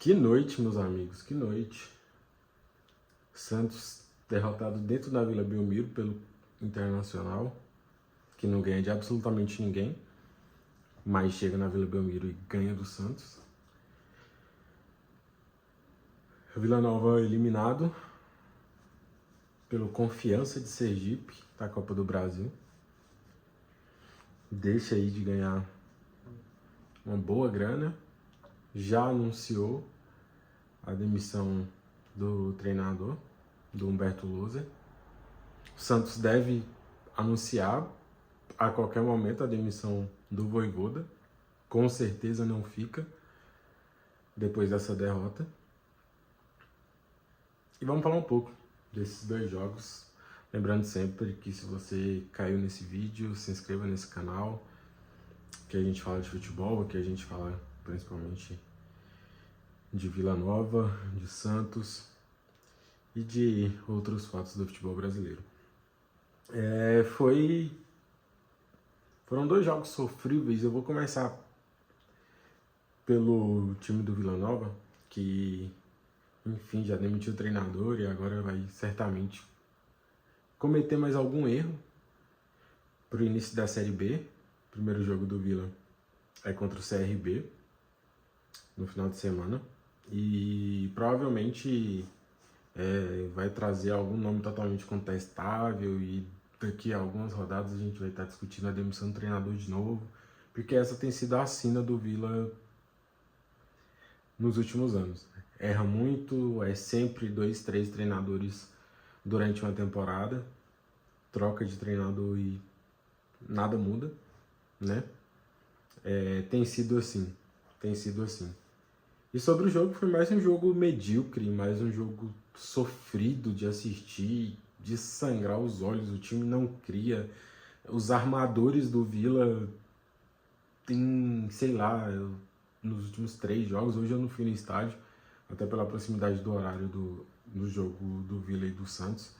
Que noite, meus amigos, que noite. Santos derrotado dentro da Vila Belmiro pelo Internacional, que não ganha de absolutamente ninguém, mas chega na Vila Belmiro e ganha do Santos. Vila Nova eliminado pelo Confiança de Sergipe da Copa do Brasil. Deixa aí de ganhar uma boa grana. Já anunciou a demissão do treinador, do Humberto Louser. O Santos deve anunciar a qualquer momento a demissão do Vojvoda. Com certeza não fica depois dessa derrota. E vamos falar um pouco desses dois jogos. Lembrando sempre que se você caiu nesse vídeo, se inscreva nesse canal, que a gente fala de futebol, que a gente fala principalmente de Vila Nova, de Santos e de outros fatos do futebol brasileiro. Foram dois jogos sofríveis. Eu vou começar pelo time do Vila Nova, que enfim já demitiu o treinador e agora vai certamente cometer mais algum erro para o início da Série B. O primeiro jogo do Vila é contra o CRB no final de semana e provavelmente vai trazer algum nome totalmente contestável e daqui a algumas rodadas a gente vai estar discutindo a demissão do treinador de novo, porque essa tem sido a sina do Vila nos últimos anos. Erra muito, é sempre 2, 3 treinadores durante uma temporada, troca de treinador e nada muda, né? Tem sido assim. E sobre o jogo, foi mais um jogo medíocre, mais um jogo sofrido de assistir, de sangrar os olhos. O time não cria. Os armadores do Vila tem, sei lá, nos últimos 3 jogos, hoje eu não fui no estádio, até pela proximidade do horário do jogo do Vila e do Santos,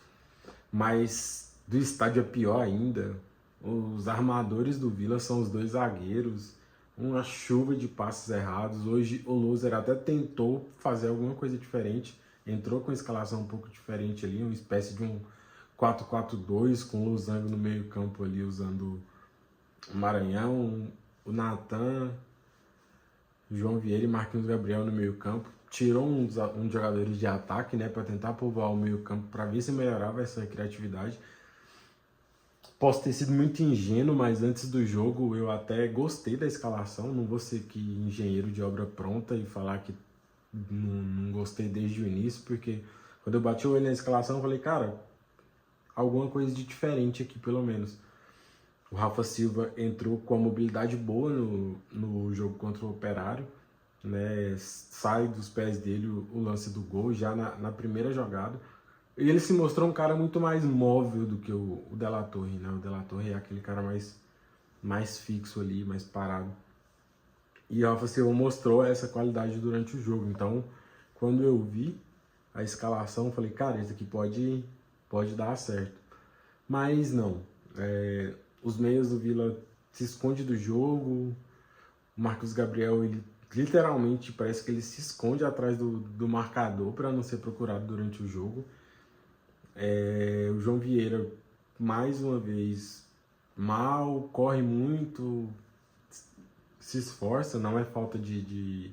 mas do estádio é pior ainda. Os armadores do Vila são os 2 zagueiros, uma chuva de passes errados. Hoje o Louser até tentou fazer alguma coisa diferente, entrou com uma escalação um pouco diferente ali, uma espécie de um 4-4-2 com o Losango no meio campo ali, usando o Maranhão, o Natan, João Vieira e Marquinhos Gabriel no meio campo. Tirou uns jogadores de ataque, né, para tentar povoar o meio campo, para ver se melhorava essa criatividade. Posso ter sido muito ingênuo, mas antes do jogo eu até gostei da escalação. Não vou ser que engenheiro de obra pronta e falar que não gostei desde o início, porque quando eu bati o olho na escalação eu falei, cara, alguma coisa de diferente aqui pelo menos. O Rafa Silva entrou com a mobilidade boa no jogo contra o Operário, né? Sai dos pés dele o lance do gol já na primeira jogada. E ele se mostrou um cara muito mais móvel do que o De La Torre, né? O De La Torre é aquele cara mais fixo ali, mais parado. E o Rafa Silva mostrou essa qualidade durante o jogo. Então, quando eu vi a escalação, eu falei, cara, isso aqui pode dar certo. Mas não. Os meias do Vila se escondem do jogo. O Marcos Gabriel, ele literalmente parece que ele se esconde atrás do marcador para não ser procurado durante o jogo. O João Vieira, mais uma vez, mal, corre muito, se esforça, não é falta de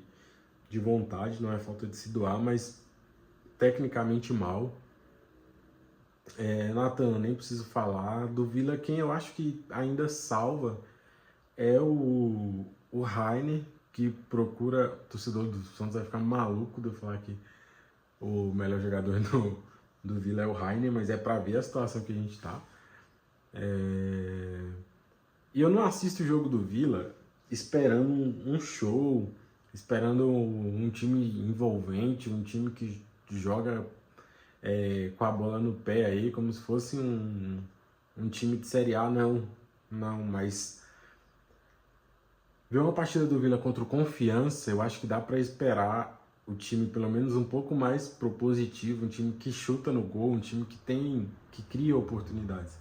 vontade, não é falta de se doar, mas tecnicamente mal. Natan, nem preciso falar. Do Vila, quem eu acho que ainda salva é o Rainer, que procura. O torcedor do Santos vai ficar maluco de eu falar que o melhor jogador do Vila é o Rainer, mas é para ver a situação que a gente tá. E eu não assisto o jogo do Vila esperando um show, esperando um time envolvente, um time que joga com a bola no pé aí, como se fosse um time de Série A. Não, mas ver uma partida do Vila contra o Confiança, eu acho que dá para esperar o time pelo menos um pouco mais propositivo, um time que chuta no gol, um time que cria oportunidades.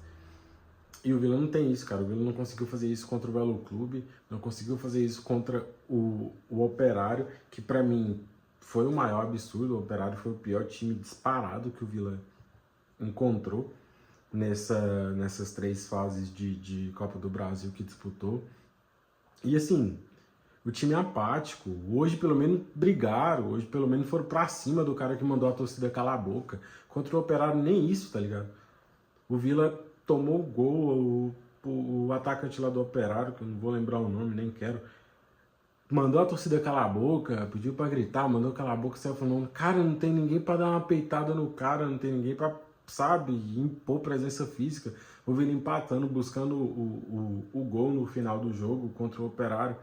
E o Vila não tem isso, cara. O Vila não conseguiu fazer isso contra o Velo Clube, não conseguiu fazer isso contra o Operário, que para mim foi o maior absurdo. O Operário foi o pior time disparado que o Vila encontrou nessas 3 fases de Copa do Brasil que disputou. E assim, o time apático, hoje pelo menos brigaram, hoje pelo menos foram pra cima do cara que mandou a torcida calar a boca. Contra o Operário nem isso, tá ligado? O Vila tomou o gol, o atacante lá do Operário, que eu não vou lembrar o nome, nem quero, mandou a torcida calar a boca, pediu pra gritar, mandou calar a boca, saiu falando, cara, não tem ninguém pra dar uma peitada no cara, não tem ninguém pra, sabe, impor presença física. O Vila empatando, buscando o gol no final do jogo contra o Operário.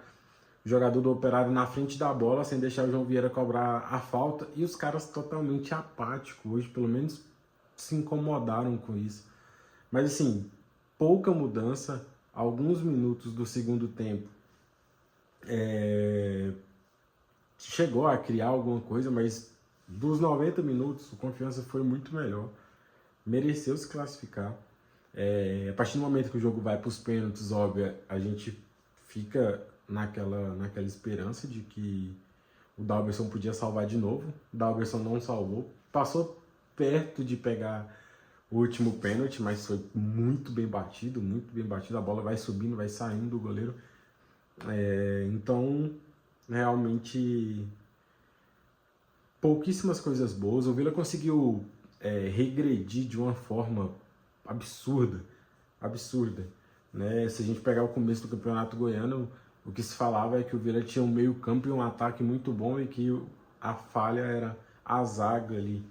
O jogador do Operário na frente da bola, sem deixar o João Vieira cobrar a falta, e os caras totalmente apáticos. Hoje, pelo menos, se incomodaram com isso. Mas, assim, pouca mudança. Alguns minutos do segundo tempo chegou a criar alguma coisa, mas dos 90 minutos, o Confiança foi muito melhor. Mereceu se classificar. A partir do momento que o jogo vai para os pênaltis, óbvio, a gente fica naquela esperança de que o Dalberson podia salvar de novo. O Dalberson não salvou. Passou perto de pegar o último pênalti, mas foi muito bem batido, muito bem batido. A bola vai subindo, vai saindo do goleiro. Então, realmente, pouquíssimas coisas boas. O Vila conseguiu regredir de uma forma absurda, né? Se a gente pegar o começo do Campeonato Goiano, o que se falava é que o Vila tinha um meio campo e um ataque muito bom e que a falha era a zaga ali.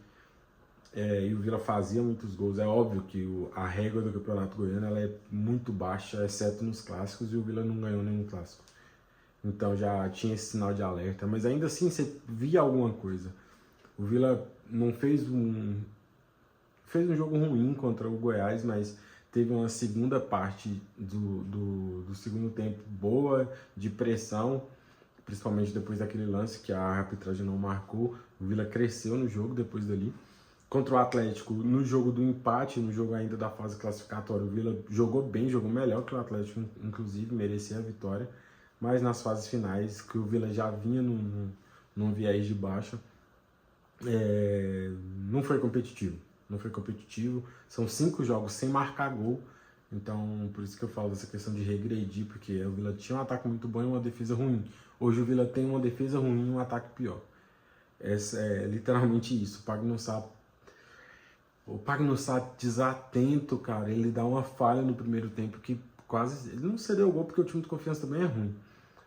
E o Vila fazia muitos gols. É óbvio que a régua do Campeonato Goiano ela é muito baixa, exceto nos clássicos, e o Vila não ganhou nenhum clássico. Então já tinha esse sinal de alerta, mas ainda assim você via alguma coisa. O Vila não fez um jogo ruim contra o Goiás, mas teve uma segunda parte do segundo tempo boa, de pressão, principalmente depois daquele lance que a arbitragem não marcou. O Vila cresceu no jogo depois dali. Contra o Atlético, no jogo do empate, no jogo ainda da fase classificatória, o Vila jogou bem, jogou melhor que o Atlético, inclusive, merecia a vitória. Mas nas fases finais, que o Vila já vinha num viés de baixa, não foi competitivo. Não foi competitivo. São 5 jogos sem marcar gol. Então, por isso que eu falo dessa questão de regredir, porque o Vila tinha um ataque muito bom e uma defesa ruim. Hoje o Vila tem uma defesa ruim e um ataque pior. É literalmente isso. O Pagnussat desatento, cara, ele dá uma falha no primeiro tempo que quase... Ele não cedeu o gol porque o time de Confiança também é ruim.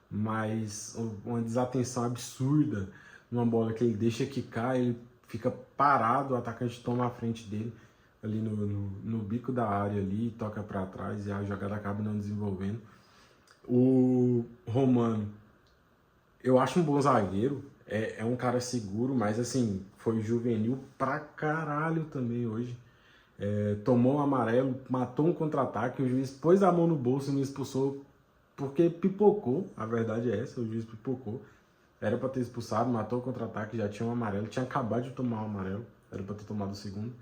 Mas uma desatenção absurda numa bola que ele deixa quicar, ele fica parado, o atacante toma a frente dele ali no bico da área ali, toca para trás e a jogada acaba não desenvolvendo. O Romano, eu acho um bom zagueiro, é um cara seguro, mas assim, foi juvenil pra caralho também hoje. Tomou um amarelo, matou um contra-ataque, o juiz pôs a mão no bolso e me expulsou porque pipocou, a verdade é essa, o juiz pipocou. Era pra ter expulsado, matou o contra-ataque, já tinha um amarelo, tinha acabado de tomar um amarelo, era pra ter tomado o segundo.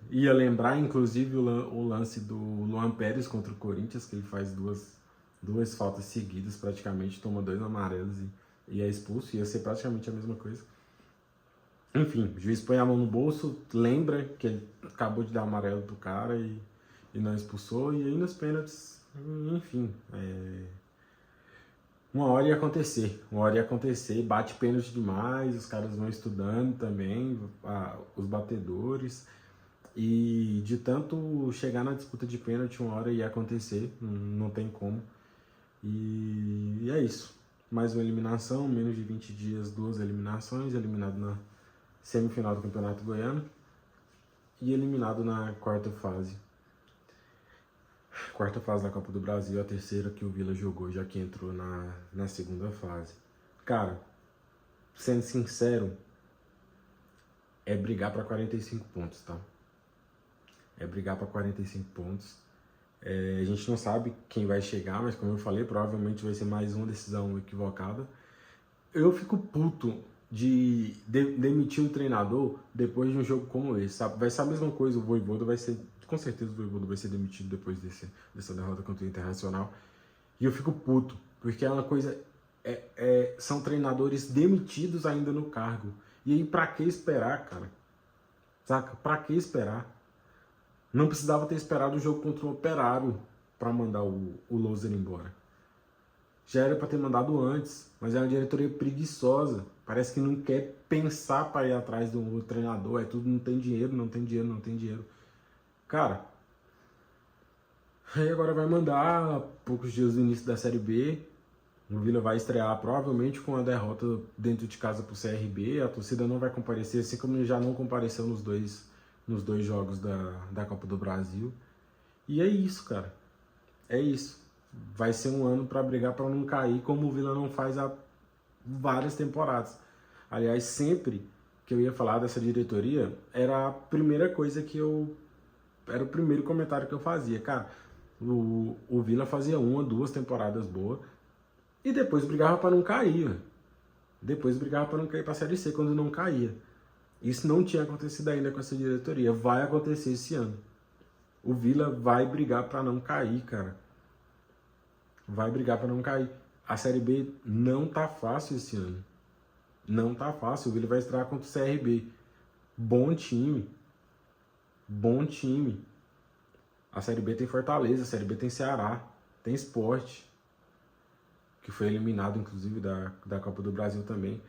Ia lembrar, inclusive, o lance do Luan Pérez contra o Corinthians, que ele faz duas faltas seguidas, praticamente, toma 2 amarelos e é expulso, ia ser praticamente a mesma coisa. Enfim, o juiz põe a mão no bolso, lembra que ele acabou de dar amarelo pro cara e não expulsou, e aí nos pênaltis, enfim, uma hora ia acontecer, bate pênalti demais, os caras vão estudando também, os batedores, e de tanto chegar na disputa de pênalti, uma hora ia acontecer, não tem como, e é isso. Mais uma eliminação, menos de 20 dias, 2 eliminações, eliminado na semifinal do Campeonato Goiano e eliminado na quarta fase da Copa do Brasil, a terceira que o Vila jogou, já que entrou na segunda fase. Cara, sendo sincero, é brigar para 45 pontos, tá? É brigar para 45 pontos. A gente não sabe quem vai chegar, mas como eu falei, provavelmente vai ser mais uma decisão equivocada. Eu fico puto de demitir um treinador depois de um jogo como esse, sabe? Vai ser a mesma coisa, o Vojvoda vai ser... Com certeza o Vojvoda vai ser demitido depois dessa derrota contra o Internacional. E eu fico puto, porque é uma coisa... são treinadores demitidos ainda no cargo. E aí, pra que esperar, cara? Saca? Pra que esperar? Não precisava ter esperado o jogo contra o Operário pra mandar o Loser embora. Já era pra ter mandado antes, mas é uma diretoria preguiçosa. Parece que não quer pensar para ir atrás do treinador. É tudo, não tem dinheiro, não tem dinheiro, não tem dinheiro. Cara, aí agora vai mandar, poucos dias do início da Série B, o Vila vai estrear provavelmente com a derrota dentro de casa pro CRB, a torcida não vai comparecer, assim como já não compareceu nos dois jogos da Copa do Brasil. E é isso, cara. É isso. Vai ser um ano para brigar para não cair, como o Vila não faz há várias temporadas. Aliás, sempre que eu ia falar dessa diretoria, era a primeira coisa que eu... Era o primeiro comentário que eu fazia. Cara, o Vila fazia 1, 2 temporadas boas e depois brigava para não cair. Véio. Depois brigava para não cair para a Série C quando não caía. Isso não tinha acontecido ainda com essa diretoria. Vai acontecer esse ano. O Vila vai brigar para não cair, cara. Vai brigar para não cair. A Série B não tá fácil esse ano. Não tá fácil. O Vila vai estrear contra o CRB. Bom time. Bom time. A Série B tem Fortaleza, a Série B tem Ceará, tem Sport, que foi eliminado, inclusive, da Copa do Brasil também.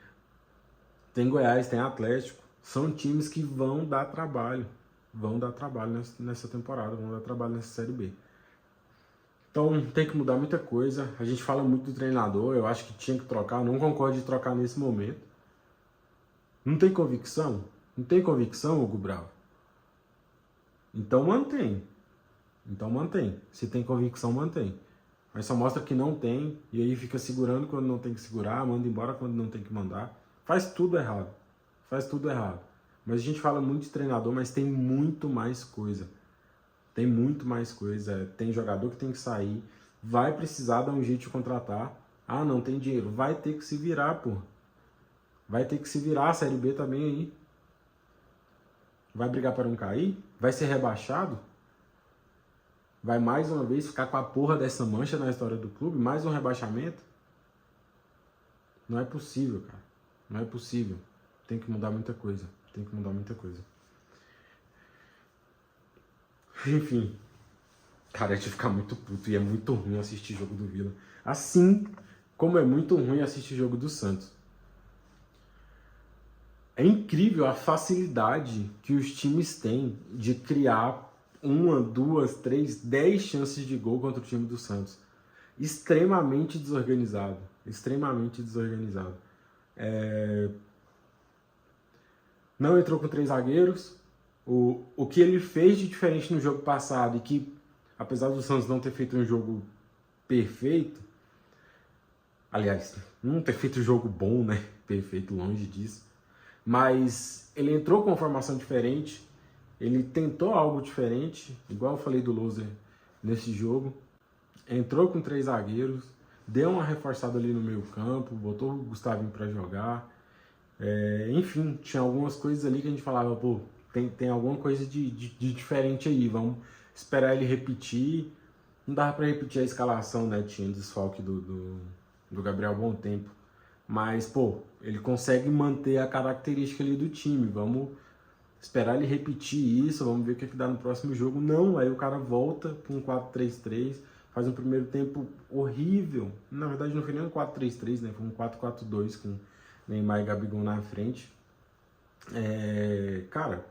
Tem Goiás, tem Atlético. São times que vão dar trabalho. Vão dar trabalho nessa temporada, vão dar trabalho nessa Série B. Então, tem que mudar muita coisa. A gente fala muito do treinador, eu acho que tinha que trocar. Não concordo de trocar nesse momento. Não tem convicção? Não tem convicção, Hugo Bravo? Então mantém. Então mantém. Se tem convicção, mantém. Mas só mostra que não tem, e aí fica segurando quando não tem que segurar, manda embora quando não tem que mandar. Faz tudo errado. Faz tudo errado. Mas a gente fala muito de treinador, mas tem muito mais coisa. Tem muito mais coisa. Tem jogador que tem que sair. Vai precisar dar um jeito de contratar. Ah, não tem dinheiro. Vai ter que se virar, pô. Vai ter que se virar. A Série B também aí. Vai brigar para não cair? Vai ser rebaixado? Vai mais uma vez ficar com a porra dessa mancha na história do clube? Mais um rebaixamento? Não é possível, cara. Não é possível. Tem que mudar muita coisa. Tem que mudar muita coisa. Enfim. Cara, a gente fica muito puto e é muito ruim assistir jogo do Vila. Assim como é muito ruim assistir jogo do Santos. É incrível a facilidade que os times têm de criar 1, 2, 3, 10 chances de gol contra o time do Santos. Extremamente desorganizado. Extremamente desorganizado. Não entrou com 3 zagueiros. O que ele fez de diferente no jogo passado e que, apesar do Santos não ter feito um jogo perfeito, aliás, não ter feito um jogo bom, né? Perfeito, longe disso. Mas ele entrou com uma formação diferente, ele tentou algo diferente, igual eu falei do Loser nesse jogo. Entrou com 3 zagueiros, deu uma reforçada ali no meio campo, botou o Gustavinho para jogar. Enfim, tinha algumas coisas ali que a gente falava, pô, tem alguma coisa de diferente aí, vamos esperar ele repetir. Não dava para repetir a escalação, né? Tinha desfalque do Gabriel Bom Tempo. Mas, pô, ele consegue manter a característica ali do time. Vamos esperar ele repetir isso, vamos ver o que dá no próximo jogo. Não, aí o cara volta para um 4-3-3, faz um primeiro tempo horrível. Na verdade, não foi nem um 4-3-3, né? Foi um 4-4-2 com Neymar e Gabigol na frente. Cara,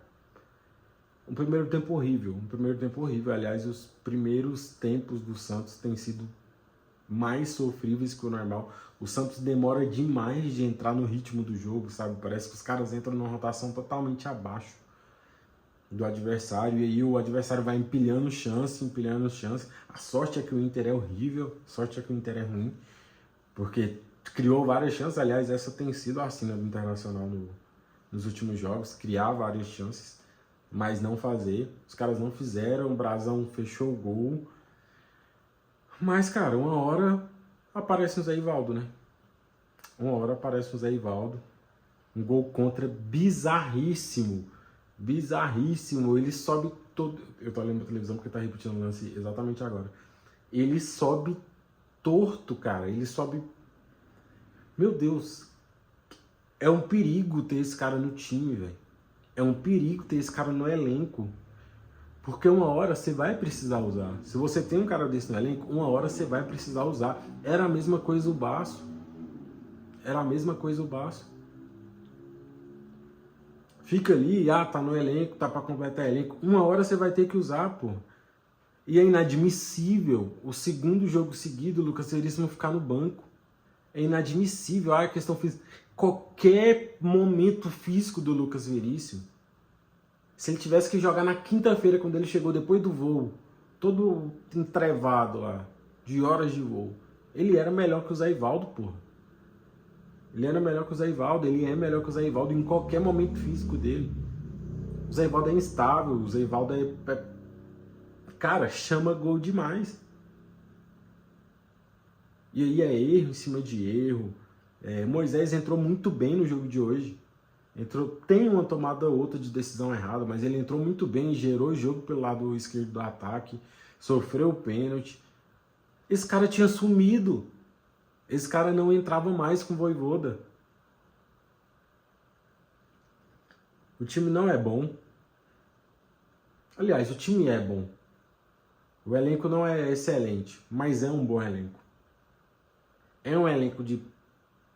um primeiro tempo horrível. Um primeiro tempo horrível. Aliás, os primeiros tempos do Santos têm sido mais sofríveis que o normal. O Santos demora demais de entrar no ritmo do jogo, sabe? Parece que os caras entram numa rotação totalmente abaixo do adversário, e aí o adversário vai empilhando chance. A sorte é que o Inter é horrível, a sorte é que o Inter é ruim, porque criou várias chances. Aliás, essa tem sido a sina do Internacional nos últimos jogos, criar várias chances, mas não fazer. Os caras não fizeram, o Brasão fechou o gol. Mas, cara, uma hora aparece um Zé Ivaldo, né? Uma hora aparece um Zé Ivaldo. Um gol contra bizarríssimo. Bizarríssimo. Ele sobe todo... Eu tô olhando pra televisão porque tá repetindo o lance exatamente agora. Ele sobe torto, cara. Ele sobe... Meu Deus. É um perigo ter esse cara no time, velho. É um perigo ter esse cara no elenco. Porque uma hora você vai precisar usar. Se você tem um cara desse no elenco, uma hora você vai precisar usar. Era a mesma coisa o Baço. Era a mesma coisa o Baço. Fica ali, tá no elenco, tá pra completar elenco. Uma hora você vai ter que usar, pô. E é inadmissível o segundo jogo seguido o Lucas Veríssimo ficar no banco. É inadmissível. A questão física. Qualquer momento físico do Lucas Veríssimo, se ele tivesse que jogar na quinta-feira, quando ele chegou depois do voo, todo entrevado lá, de horas de voo, ele era melhor que o Zé Ivaldo, porra. Ele era melhor que o Zé Ivaldo, ele é melhor que o Zé Ivaldo em qualquer momento físico dele. O Zé Ivaldo é instável, o Zé Ivaldo cara, chama gol demais. E aí é erro em cima de erro. Moisés entrou muito bem no jogo de hoje. Tem uma tomada ou outra de decisão errada, mas ele entrou muito bem, gerou o jogo pelo lado esquerdo do ataque, sofreu o pênalti. Esse cara tinha sumido. Esse cara não entrava mais com o Vojvoda. O time não é bom. Aliás, o time é bom. O elenco não é excelente, mas é um bom elenco. É um elenco de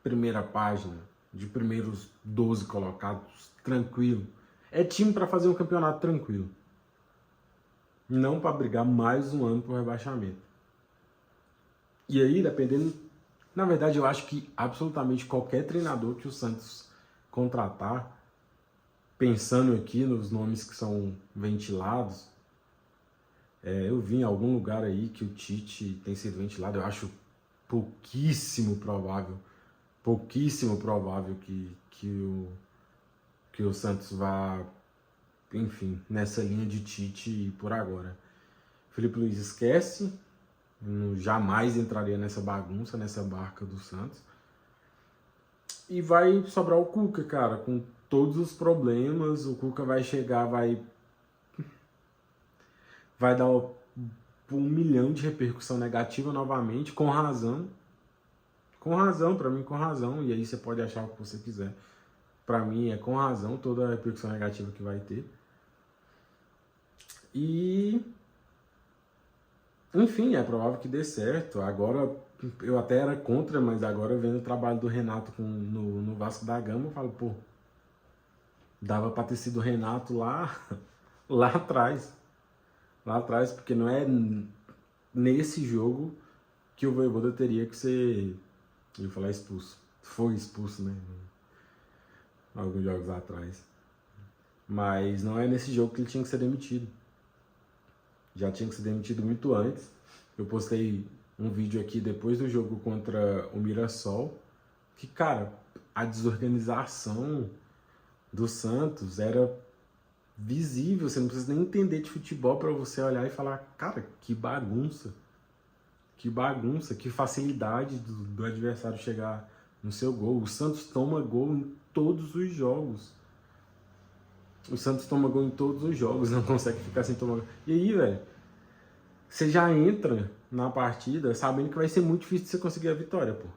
primeira página, de primeiros 12 colocados, tranquilo. É time para fazer um campeonato tranquilo. Não para brigar mais um ano por rebaixamento. E aí, dependendo... Na verdade, eu acho que absolutamente qualquer treinador que o Santos contratar, pensando aqui nos nomes que são ventilados, eu vi em algum lugar aí que o Tite tem sido ventilado, eu acho pouquíssimo provável que o Santos vá, enfim, nessa linha de Tite por agora. Felipe Luiz esquece, jamais entraria nessa bagunça, nessa barca do Santos. E vai sobrar o Cuca, cara, com todos os problemas. O Cuca vai chegar, vai dar 1 milhão de repercussão negativa novamente, com razão. Com razão, pra mim, com razão. E aí você pode achar o que você quiser. Pra mim, é com razão toda a repercussão negativa que vai ter. E... enfim, é provável que dê certo. Agora, eu até era contra, mas agora vendo o trabalho do Renato no Vasco da Gama, eu falo, pô, dava pra ter sido o Renato lá atrás. Lá atrás, porque não é nesse jogo que o Vojvoda teria que ser, eu ia falar expulso. Foi expulso, né? Alguns jogos atrás. Mas não é nesse jogo que ele tinha que ser demitido. Já tinha que ser demitido muito antes. Eu postei um vídeo aqui depois do jogo contra o Mirassol, que, cara, a desorganização do Santos era visível. Você não precisa nem entender de futebol para você olhar e falar, cara, que bagunça. Que bagunça, que facilidade do adversário chegar no seu gol. O Santos toma gol em todos os jogos. O Santos toma gol em todos os jogos, não consegue ficar sem tomar gol. E aí, velho, você já entra na partida sabendo que vai ser muito difícil você conseguir a vitória, pô.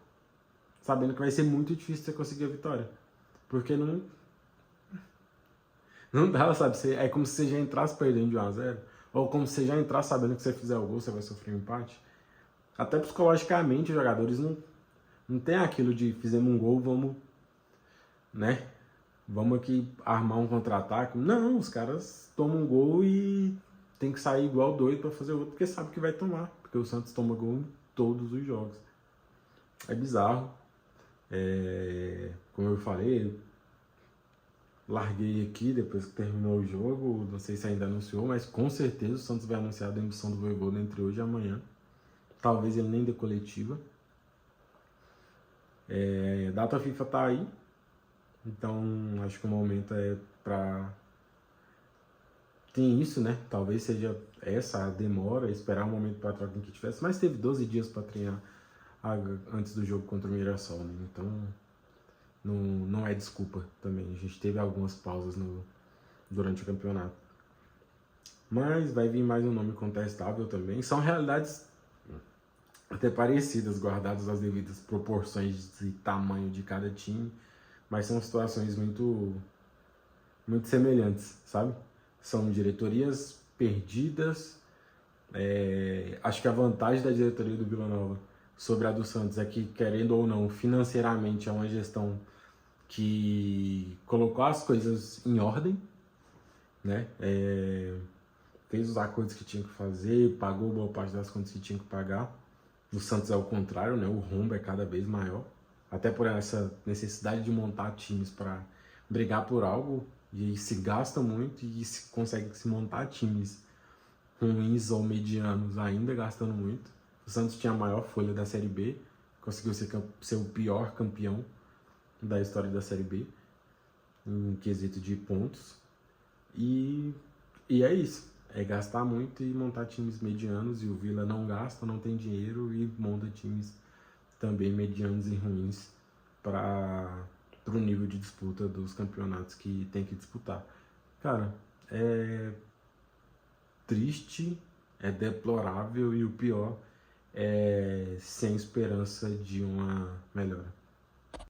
Sabendo que vai ser muito difícil você conseguir a vitória. Porque não dá, sabe? É como se você já entrasse perdendo de 1-0. Ou como se você já entrasse sabendo que se você fizer o gol, você vai sofrer um empate. Até psicologicamente, os jogadores não tem aquilo de fizemos um gol, vamos, né? Vamos aqui armar um contra-ataque. Não, os caras tomam um gol e tem que sair igual doido para fazer outro, porque sabe que vai tomar. Porque o Santos toma gol em todos os jogos. É bizarro. Como eu falei, larguei aqui depois que terminou o jogo. Não sei se ainda anunciou, mas com certeza o Santos vai anunciar a demissão do Vojvoda entre hoje e amanhã. Talvez ele nem dê coletiva. Data FIFA tá aí. Então, acho que o momento é pra... Tem isso, né? Talvez seja essa a demora, esperar um momento para trocar que tivesse. Mas teve 12 dias para treinar antes do jogo contra o Mirassol, né? Então, não é desculpa também. A gente teve algumas pausas durante o campeonato. Mas vai vir mais um nome contestável também. São realidades até parecidas, guardadas as devidas proporções e tamanho de cada time. mas são situações muito semelhantes, sabe? São diretorias perdidas. Acho que a vantagem da diretoria do Vila Nova sobre a do Santos é que, querendo ou não, financeiramente é uma gestão que colocou as coisas em ordem, né? Fez os acordos que tinha que fazer, pagou boa parte das contas que tinha que pagar. No Santos é o contrário, né? O rombo é cada vez maior, até por essa necessidade de montar times para brigar por algo, e se gasta muito e se consegue se montar times ruins ou medianos ainda gastando muito. O Santos tinha a maior folha da Série B, conseguiu ser o pior campeão da história da Série B, em quesito de pontos. E é isso, é gastar muito e montar times medianos, e o Vila não gasta, não tem dinheiro e monta times também medianos e ruins para o nível de disputa dos campeonatos que tem que disputar. Cara, é triste, é deplorável e o pior é sem esperança de uma melhora.